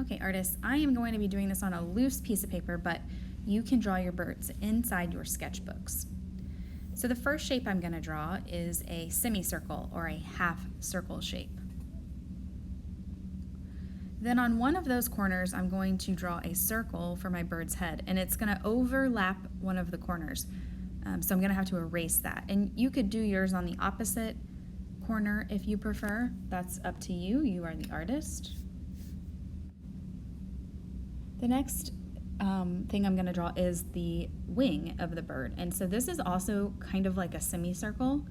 Okay, artists, I am going to be doing this on a loose piece of paper, but you can draw your birds inside your sketchbooks. So the first shape I'm going to draw is a semicircle or a half circle shape. Then on one of those corners, I'm going to draw a circle for my bird's head, and it's going to overlap one of the corners. So I'm going to have to erase that. And you could do yours on the opposite corner if you prefer. That's up to you. You are the artist. The next thing I'm going to draw is the wing of the bird. And so this is also kind of like a semicircle,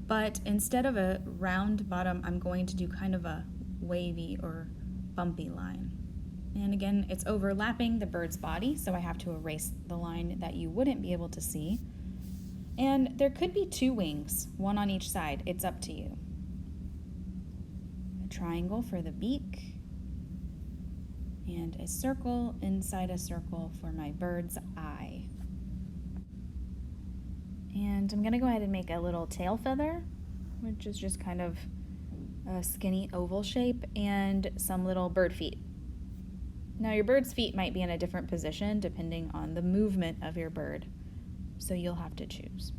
but instead of a round bottom, I'm going to do kind of a wavy or bumpy line. And again, it's overlapping the bird's body, so I have to erase the line that you wouldn't be able to see. And there could be two wings, one on each side. It's up to you. A triangle for the beak, and a circle inside a circle for my bird's eye. And I'm gonna go ahead and make a little tail feather, which is just kind of a skinny oval shape, and some little bird feet. Now your bird's feet might be in a different position depending on the movement of your bird, so you'll have to choose.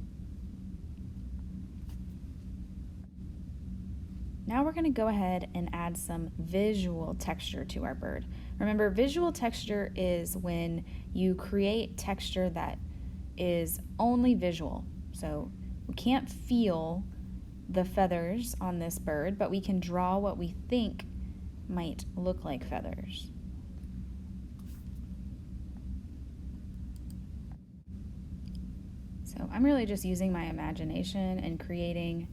Now we're going to go ahead and add some visual texture to our bird. Remember, visual texture is when you create texture that is only visual. So we can't feel the feathers on this bird, but we can draw what we think might look like feathers. So I'm really just using my imagination and creating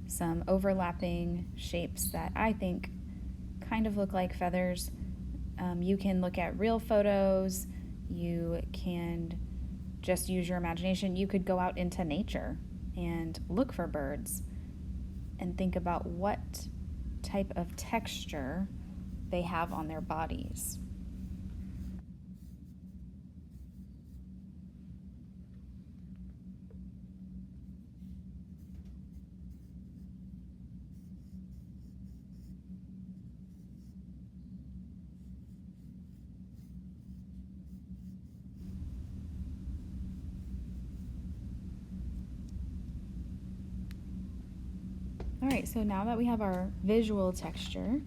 some overlapping shapes that I think kind of look like feathers. You can look at real photos, you can just use your imagination. You could go out into nature and look for birds and think about what type of texture they have on their bodies. All right, so now that we have our visual texture,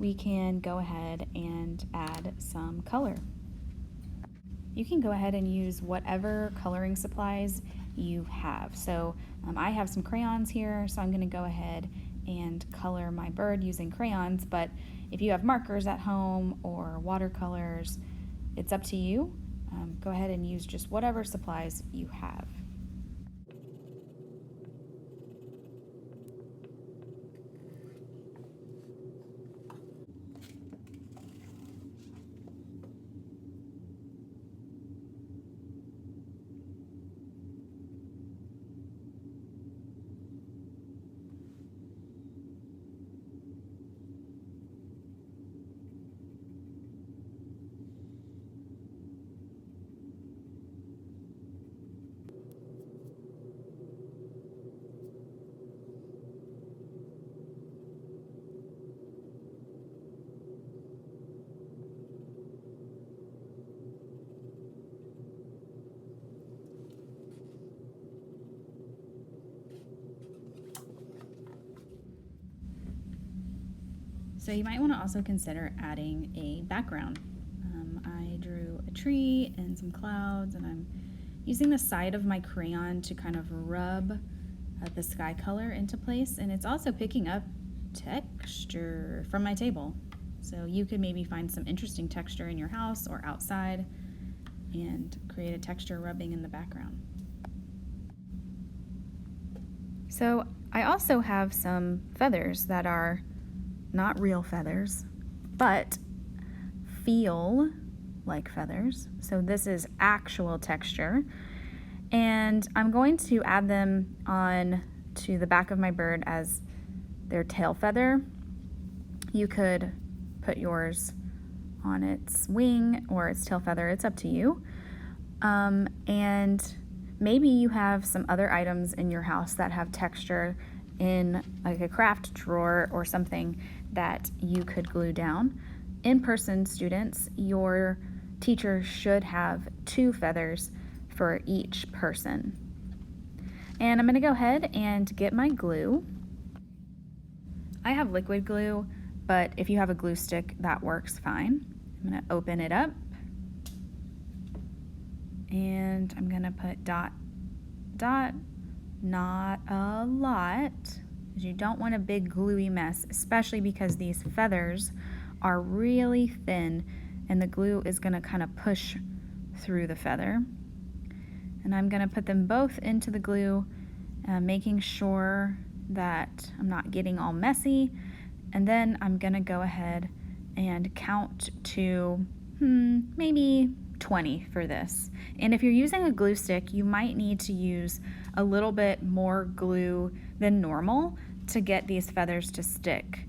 we can go ahead and add some color. You can go ahead and use whatever coloring supplies you have. So I have some crayons here, so I'm going to go ahead and color my bird using crayons, but if you have markers at home or watercolors, it's up to you. Go ahead and use just whatever supplies you have. So you might want to also consider adding a background. I drew a tree and some clouds, and I'm using the side of my crayon to kind of rub the sky color into place, and it's also picking up texture from my table. So you could maybe find some interesting texture in your house or outside and create a texture rubbing in the background. So I also have some feathers that are not real feathers, but feel like feathers. So this is actual texture. And I'm going to add them on to the back of my bird as their tail feather. You could put yours on its wing or its tail feather, it's up to you. And maybe you have some other items in your house that have texture in like a craft drawer or something that you could glue down. in-person students, your teacher should have 2 feathers for each person. And I'm going to go ahead and get my glue. I have liquid glue, but if you have a glue stick, that works fine. I'm going to open it up, and I'm going to put dot, dot, not a lot, because you don't want a big gluey mess, especially because these feathers are really thin and the glue is going to kind of push through the feather. And I'm going to put them both into the glue, making sure that I'm not getting all messy. And then I'm going to go ahead and count to maybe 20 for this. And if you're using a glue stick, you might need to use a little bit more glue than normal to get these feathers to stick.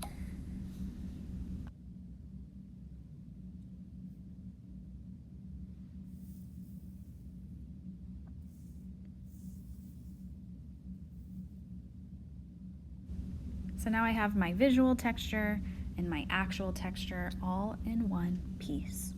So now I have my visual texture and my actual texture all in one piece.